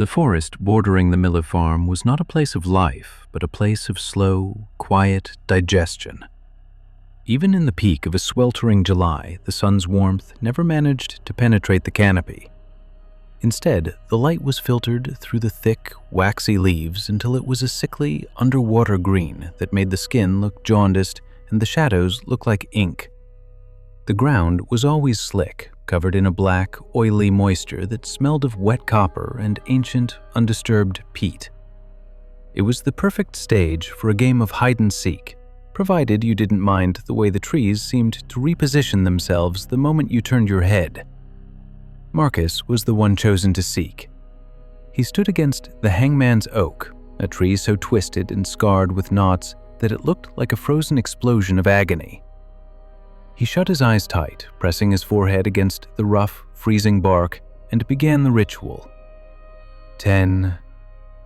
The forest bordering the Miller farm was not a place of life, but a place of slow, quiet digestion. Even in the peak of a sweltering July, the sun's warmth never managed to penetrate the canopy. Instead, the light was filtered through the thick, waxy leaves until it was a sickly, underwater green that made the skin look jaundiced and the shadows look like ink. The ground was always slick, covered in a black, oily moisture that smelled of wet copper and ancient, undisturbed peat. It was the perfect stage for a game of hide-and-seek, provided you didn't mind the way the trees seemed to reposition themselves the moment you turned your head. Marcus was the one chosen to seek. He stood against the hangman's oak, a tree so twisted and scarred with knots that it looked like a frozen explosion of agony. He shut his eyes tight, pressing his forehead against the rough, freezing bark, and began the ritual. 10,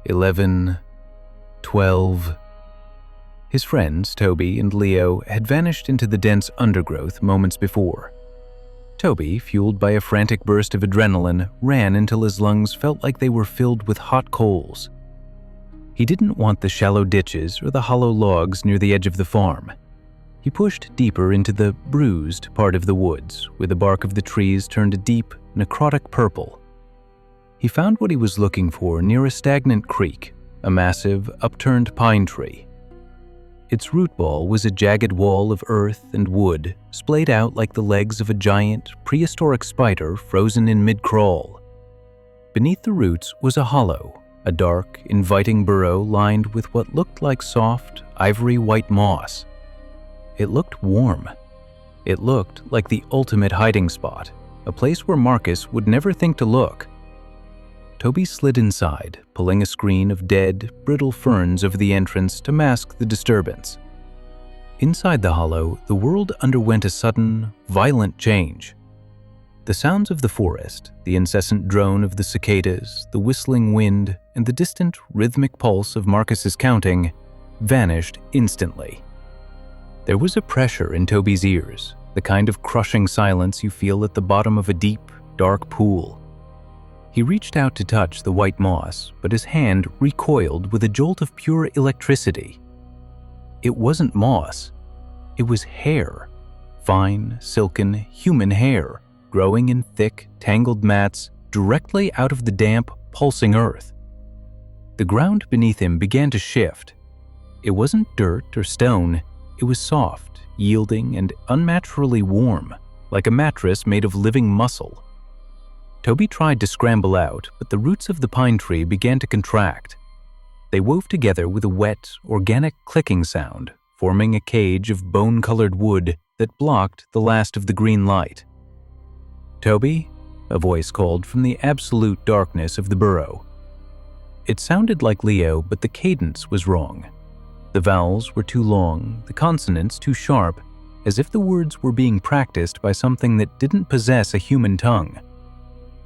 11, 12. His friends, Toby and Leo, had vanished into the dense undergrowth moments before. Toby, fueled by a frantic burst of adrenaline, ran until his lungs felt like they were filled with hot coals. He didn't want the shallow ditches or the hollow logs near the edge of the farm. He pushed deeper into the bruised part of the woods, where the bark of the trees turned a deep, necrotic purple. He found what he was looking for near a stagnant creek, a massive, upturned pine tree. Its root ball was a jagged wall of earth and wood, splayed out like the legs of a giant, prehistoric spider frozen in mid-crawl. Beneath the roots was a hollow, a dark, inviting burrow lined with what looked like soft, ivory-white moss. It looked warm. It looked like the ultimate hiding spot, a place where Marcus would never think to look. Toby slid inside, pulling a screen of dead, brittle ferns over the entrance to mask the disturbance. Inside the hollow, the world underwent a sudden, violent change. The sounds of the forest, the incessant drone of the cicadas, the whistling wind, and the distant, rhythmic pulse of Marcus's counting vanished instantly. There was a pressure in Toby's ears, the kind of crushing silence you feel at the bottom of a deep, dark pool. He reached out to touch the white moss, but his hand recoiled with a jolt of pure electricity. It wasn't moss. It was hair. Fine, silken, human hair, growing in thick, tangled mats directly out of the damp, pulsing earth. The ground beneath him began to shift. It wasn't dirt or stone. It was soft, yielding, and unnaturally warm, like a mattress made of living muscle. Toby tried to scramble out, but the roots of the pine tree began to contract. They wove together with a wet, organic clicking sound, forming a cage of bone-colored wood that blocked the last of the green light. "Toby?" a voice called from the absolute darkness of the burrow. It sounded like Leo, but the cadence was wrong. The vowels were too long, the consonants too sharp, as if the words were being practiced by something that didn't possess a human tongue.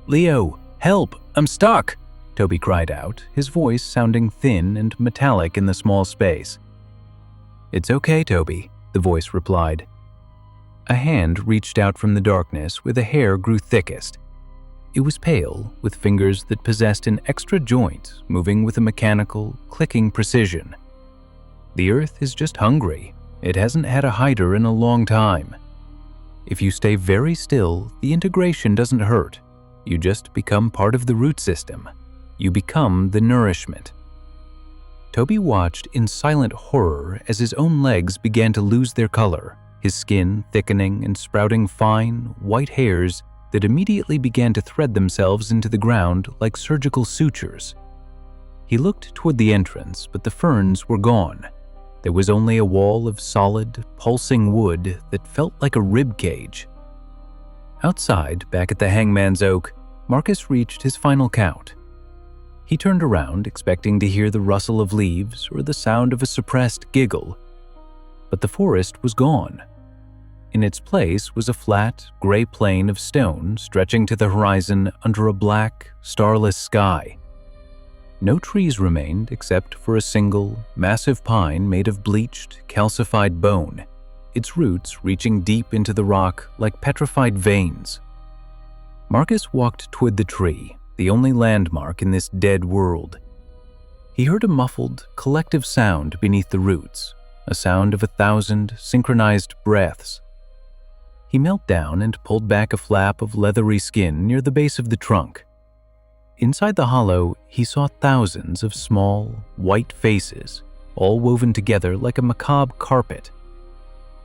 "Leo, help! I'm stuck!" Toby cried out, his voice sounding thin and metallic in the small space. "It's okay, Toby," the voice replied. A hand reached out from the darkness where the hair grew thickest. It was pale, with fingers that possessed an extra joint moving with a mechanical, clicking precision. The earth is just hungry. It hasn't had a hider in a long time. If you stay very still, the integration doesn't hurt. You just become part of the root system. You become the nourishment. Toby watched in silent horror as his own legs began to lose their color, his skin thickening and sprouting fine, white hairs that immediately began to thread themselves into the ground like surgical sutures. He looked toward the entrance, but the ferns were gone. There was only a wall of solid, pulsing wood that felt like a rib cage. Outside, back at the hangman's oak, Marcus reached his final count. He turned around, expecting to hear the rustle of leaves or the sound of a suppressed giggle. But the forest was gone. In its place was a flat, gray plain of stone stretching to the horizon under a black, starless sky. No trees remained except for a single, massive pine made of bleached, calcified bone, its roots reaching deep into the rock like petrified veins. Marcus walked toward the tree, the only landmark in this dead world. He heard a muffled, collective sound beneath the roots, a sound of 1,000 synchronized breaths. He knelt down and pulled back a flap of leathery skin near the base of the trunk. Inside the hollow, he saw thousands of small, white faces, all woven together like a macabre carpet.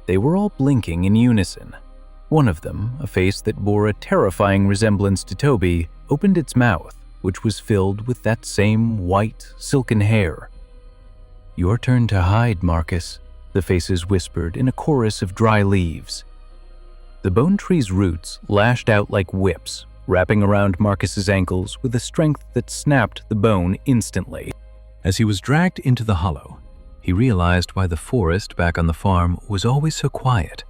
They were all blinking in unison. One of them, a face that bore a terrifying resemblance to Toby, opened its mouth, which was filled with that same white, silken hair. "Your turn to hide, Marcus," the faces whispered in a chorus of dry leaves. The bone tree's roots lashed out like whips, wrapping around Marcus's ankles with a strength that snapped the bone instantly. As he was dragged into the hollow, he realized why the forest back on the farm was always so quiet.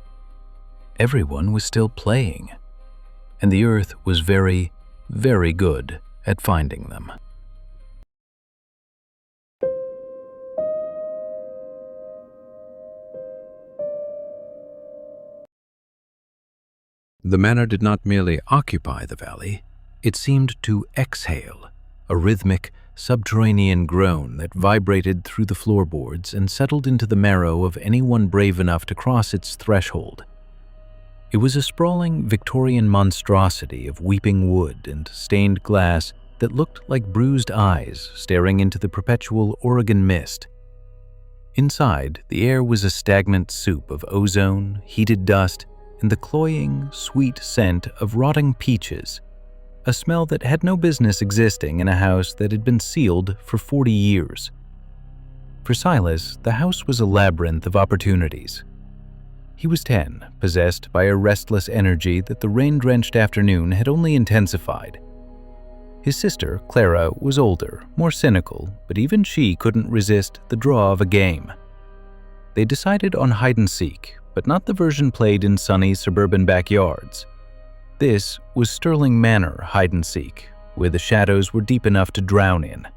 Everyone was still playing, and the earth was very, very good at finding them. The manor did not merely occupy the valley, it seemed to exhale, a rhythmic, subterranean groan that vibrated through the floorboards and settled into the marrow of anyone brave enough to cross its threshold. It was a sprawling Victorian monstrosity of weeping wood and stained glass that looked like bruised eyes staring into the perpetual Oregon mist. Inside, the air was a stagnant soup of ozone, heated dust, and the cloying, sweet scent of rotting peaches, a smell that had no business existing in a house that had been sealed for 40 years. For Silas, the house was a labyrinth of opportunities. He was 10, possessed by a restless energy that the rain-drenched afternoon had only intensified. His sister, Clara, was older, more cynical, but even she couldn't resist the draw of a game. They decided on hide-and-seek, but not the version played in sunny suburban backyards. This was Sterling Manor hide-and-seek, where the shadows were deep enough to drown in.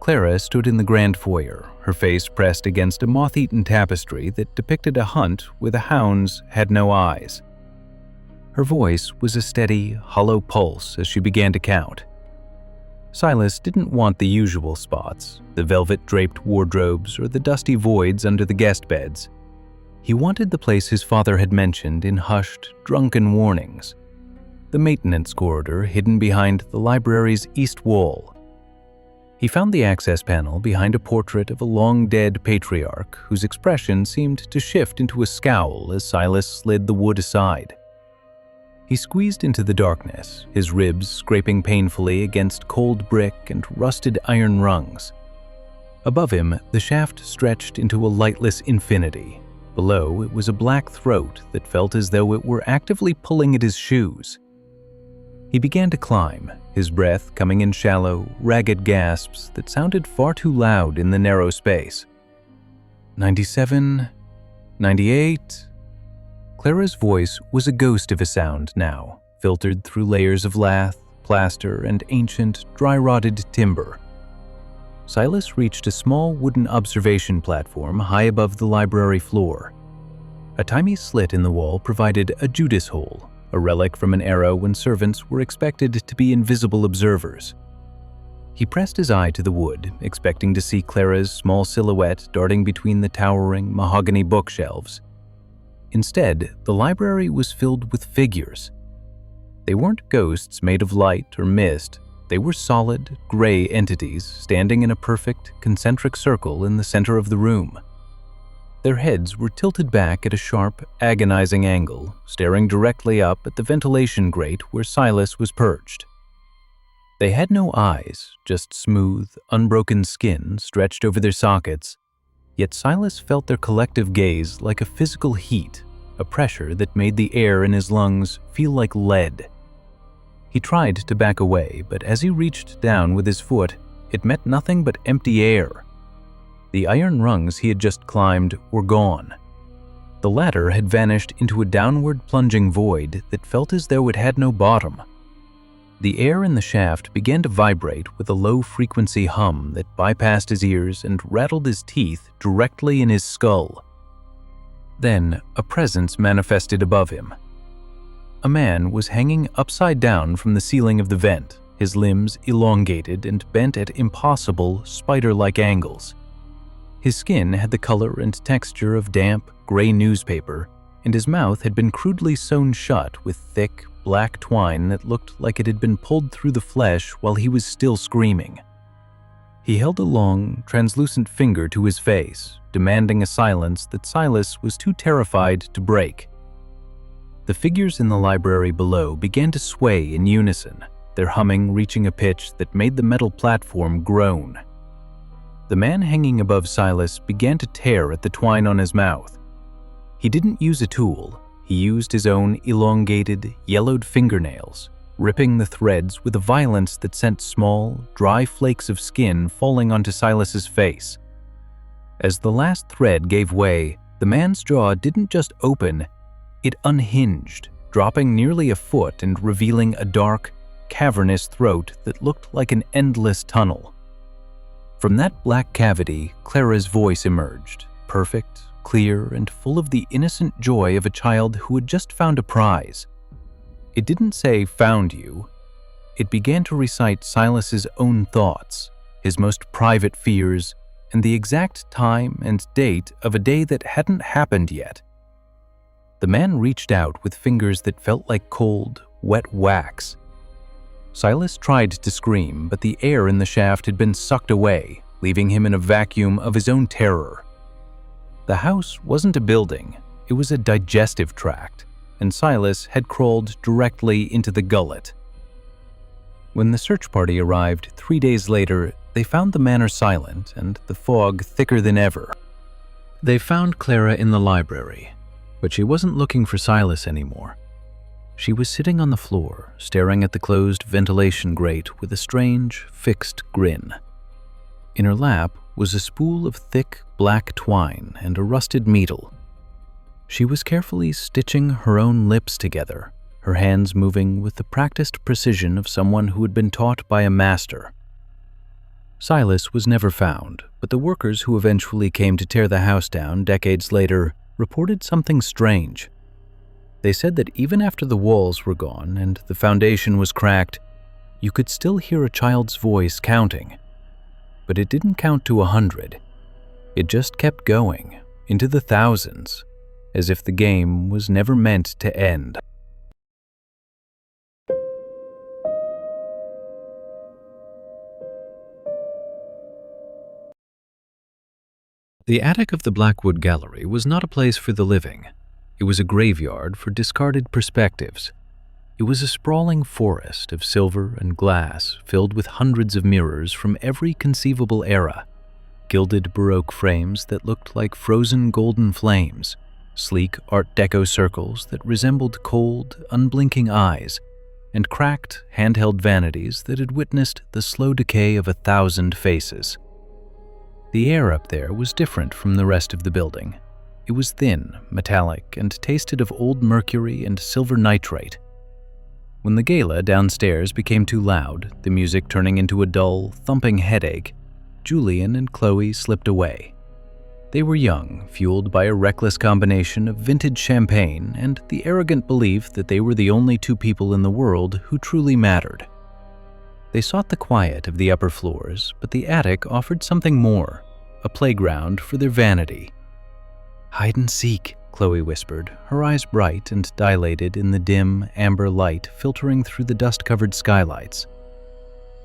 Clara stood in the grand foyer, her face pressed against a moth-eaten tapestry that depicted a hunt where the hounds had no eyes. Her voice was a steady, hollow pulse as she began to count. Silas didn't want the usual spots, the velvet-draped wardrobes or the dusty voids under the guest beds. He wanted the place his father had mentioned in hushed, drunken warnings, the maintenance corridor hidden behind the library's east wall. He found the access panel behind a portrait of a long-dead patriarch whose expression seemed to shift into a scowl as Silas slid the wood aside. He squeezed into the darkness, his ribs scraping painfully against cold brick and rusted iron rungs. Above him, the shaft stretched into a lightless infinity. Below, it was a black throat that felt as though it were actively pulling at his shoes. He began to climb, his breath coming in shallow, ragged gasps that sounded far too loud in the narrow space. 97, 98. Clara's voice was a ghost of a sound now, filtered through layers of lath, plaster, and ancient, dry-rotted timber. Silas reached a small wooden observation platform high above the library floor. A tiny slit in the wall provided a Judas hole, a relic from an era when servants were expected to be invisible observers. He pressed his eye to the wood, expecting to see Clara's small silhouette darting between the towering mahogany bookshelves. Instead, the library was filled with figures. They weren't ghosts made of light or mist. They were solid, gray entities standing in a perfect, concentric circle in the center of the room. Their heads were tilted back at a sharp, agonizing angle, staring directly up at the ventilation grate where Silas was perched. They had no eyes, just smooth, unbroken skin stretched over their sockets, yet Silas felt their collective gaze like a physical heat, a pressure that made the air in his lungs feel like lead. He tried to back away, but as he reached down with his foot, it met nothing but empty air. The iron rungs he had just climbed were gone. The ladder had vanished into a downward plunging void that felt as though it had no bottom. The air in the shaft began to vibrate with a low-frequency hum that bypassed his ears and rattled his teeth directly in his skull. Then, a presence manifested above him. A man was hanging upside down from the ceiling of the vent, his limbs elongated and bent at impossible, spider-like angles. His skin had the color and texture of damp, gray newspaper, and his mouth had been crudely sewn shut with thick, black twine that looked like it had been pulled through the flesh while he was still screaming. He held a long, translucent finger to his face, demanding a silence that Silas was too terrified to break. The figures in the library below began to sway in unison, their humming reaching a pitch that made the metal platform groan. The man hanging above Silas began to tear at the twine on his mouth. He didn't use a tool. He used his own elongated, yellowed fingernails, ripping the threads with a violence that sent small, dry flakes of skin falling onto Silas's face. As the last thread gave way, the man's jaw didn't just open, it unhinged, dropping nearly a foot and revealing a dark, cavernous throat that looked like an endless tunnel. From that black cavity, Clara's voice emerged, perfect, clear, and full of the innocent joy of a child who had just found a prize. It didn't say, "found you." It began to recite Silas's own thoughts, his most private fears, and the exact time and date of a day that hadn't happened yet. The man reached out with fingers that felt like cold, wet wax. Silas tried to scream, but the air in the shaft had been sucked away, leaving him in a vacuum of his own terror. The house wasn't a building, it was a digestive tract, and Silas had crawled directly into the gullet. When the search party arrived 3 days later, they found the manor silent and the fog thicker than ever. They found Clara in the library, but she wasn't looking for Silas anymore. She was sitting on the floor, staring at the closed ventilation grate with a strange, fixed grin. In her lap was a spool of thick, black twine and a rusted needle. She was carefully stitching her own lips together, her hands moving with the practiced precision of someone who had been taught by a master. Silas was never found, but the workers who eventually came to tear the house down decades later reported something strange. They said that even after the walls were gone and the foundation was cracked, you could still hear a child's voice counting. But it didn't count to 100. It just kept going, into the thousands, as if the game was never meant to end. The attic of the Blackwood Gallery was not a place for the living. It was a graveyard for discarded perspectives. It was a sprawling forest of silver and glass filled with hundreds of mirrors from every conceivable era, gilded Baroque frames that looked like frozen golden flames, sleek Art Deco circles that resembled cold, unblinking eyes, and cracked, handheld vanities that had witnessed the slow decay of 1,000 faces. The air up there was different from the rest of the building. It was thin, metallic, and tasted of old mercury and silver nitrate. When the gala downstairs became too loud, the music turning into a dull, thumping headache, Julian and Chloe slipped away. They were young, fueled by a reckless combination of vintage champagne and the arrogant belief that they were the only two people in the world who truly mattered. They sought the quiet of the upper floors, but the attic offered something more, a playground for their vanity. "Hide and seek," Chloe whispered, her eyes bright and dilated in the dim, amber light filtering through the dust-covered skylights.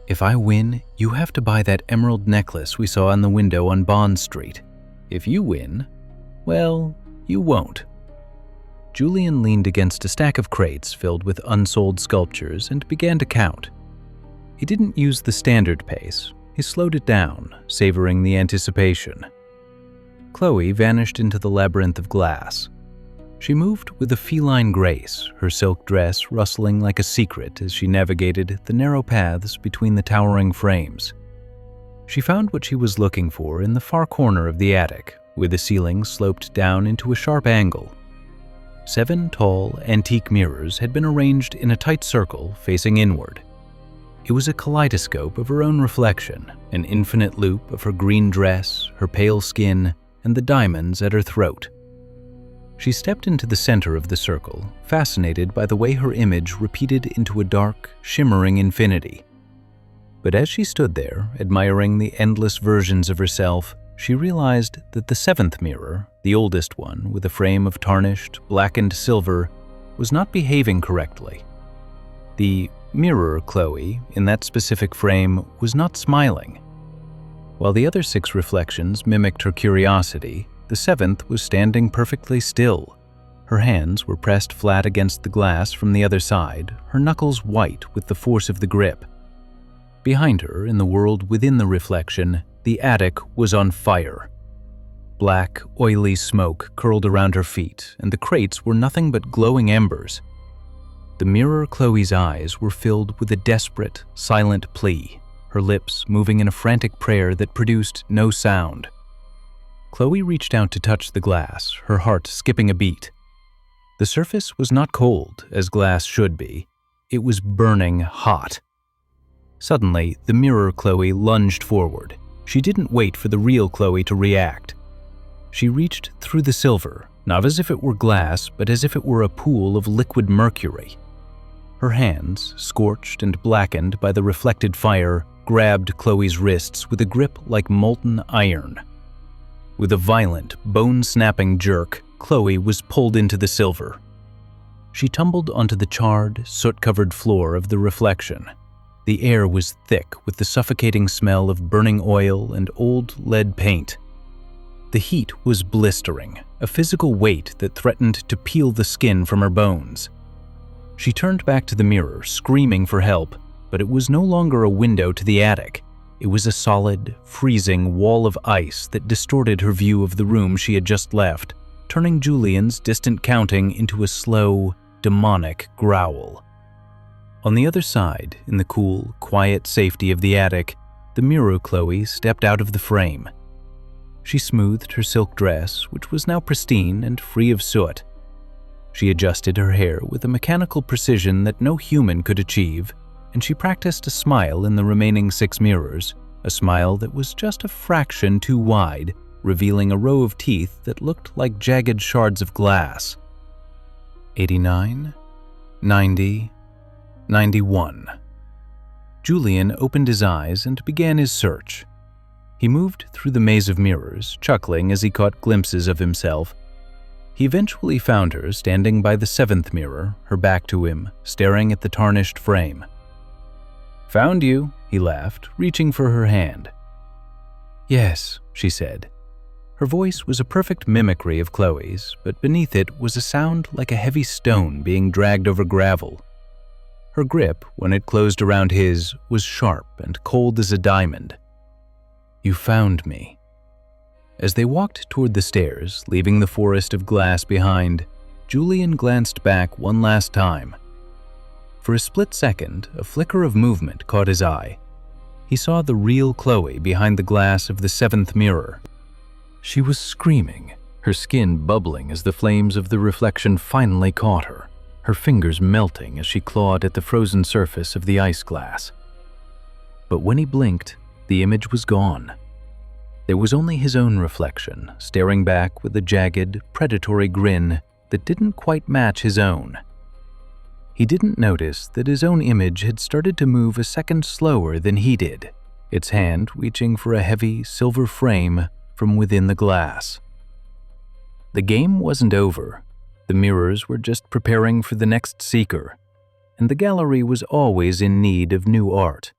"If I win, you have to buy that emerald necklace we saw in the window on Bond Street. If you win, well, you won't." Julian leaned against a stack of crates filled with unsold sculptures and began to count. He didn't use the standard pace. He slowed it down, savoring the anticipation. Chloe vanished into the labyrinth of glass. She moved with a feline grace, her silk dress rustling like a secret as she navigated the narrow paths between the towering frames. She found what she was looking for in the far corner of the attic, where the ceiling sloped down into a sharp angle. 7 tall, antique mirrors had been arranged in a tight circle facing inward. It was a kaleidoscope of her own reflection, an infinite loop of her green dress, her pale skin, and the diamonds at her throat. She stepped into the center of the circle, fascinated by the way her image repeated into a dark, shimmering infinity. But as she stood there, admiring the endless versions of herself, she realized that the seventh mirror, the oldest one with a frame of tarnished, blackened silver, was not behaving correctly. The mirror Chloe, in that specific frame, was not smiling. While the other 6 reflections mimicked her curiosity, the seventh was standing perfectly still. Her hands were pressed flat against the glass from the other side, her knuckles white with the force of the grip. Behind her, in the world within the reflection, the attic was on fire. Black, oily smoke curled around her feet, and the crates were nothing but glowing embers. The mirror Chloe's eyes were filled with a desperate, silent plea, her lips moving in a frantic prayer that produced no sound. Chloe reached out to touch the glass, her heart skipping a beat. The surface was not cold, as glass should be. It was burning hot. Suddenly, the mirror Chloe lunged forward. She didn't wait for the real Chloe to react. She reached through the silver, not as if it were glass, but as if it were a pool of liquid mercury. Her hands, scorched and blackened by the reflected fire, grabbed Chloe's wrists with a grip like molten iron. With a violent, bone-snapping jerk, Chloe was pulled into the silver. She tumbled onto the charred, soot-covered floor of the reflection. The air was thick with the suffocating smell of burning oil and old lead paint. The heat was blistering, a physical weight that threatened to peel the skin from her bones. She turned back to the mirror, screaming for help, but it was no longer a window to the attic. It was a solid, freezing wall of ice that distorted her view of the room she had just left, turning Julian's distant counting into a slow, demonic growl. On the other side, in the cool, quiet safety of the attic, the mirror Chloe stepped out of the frame. She smoothed her silk dress, which was now pristine and free of soot. She adjusted her hair with a mechanical precision that no human could achieve, and she practiced a smile in the remaining 6 mirrors, a smile that was just a fraction too wide, revealing a row of teeth that looked like jagged shards of glass. 89, 90, 91. Julian opened his eyes and began his search. He moved through the maze of mirrors, chuckling as he caught glimpses of himself. He eventually found her standing by the 7th mirror, her back to him, staring at the tarnished frame. "Found you," he laughed, reaching for her hand. "Yes," she said. Her voice was a perfect mimicry of Chloe's, but beneath it was a sound like a heavy stone being dragged over gravel. Her grip, when it closed around his, was sharp and cold as a diamond. "You found me." As they walked toward the stairs, leaving the forest of glass behind, Julian glanced back one last time. For a split second, a flicker of movement caught his eye. He saw the real Chloe behind the glass of the 7th mirror. She was screaming, her skin bubbling as the flames of the reflection finally caught her, her fingers melting as she clawed at the frozen surface of the ice glass. But when he blinked, the image was gone. There was only his own reflection, staring back with a jagged, predatory grin that didn't quite match his own. He didn't notice that his own image had started to move a second slower than he did, its hand reaching for a heavy, silver frame from within the glass. The game wasn't over. The mirrors were just preparing for the next seeker, and the gallery was always in need of new art.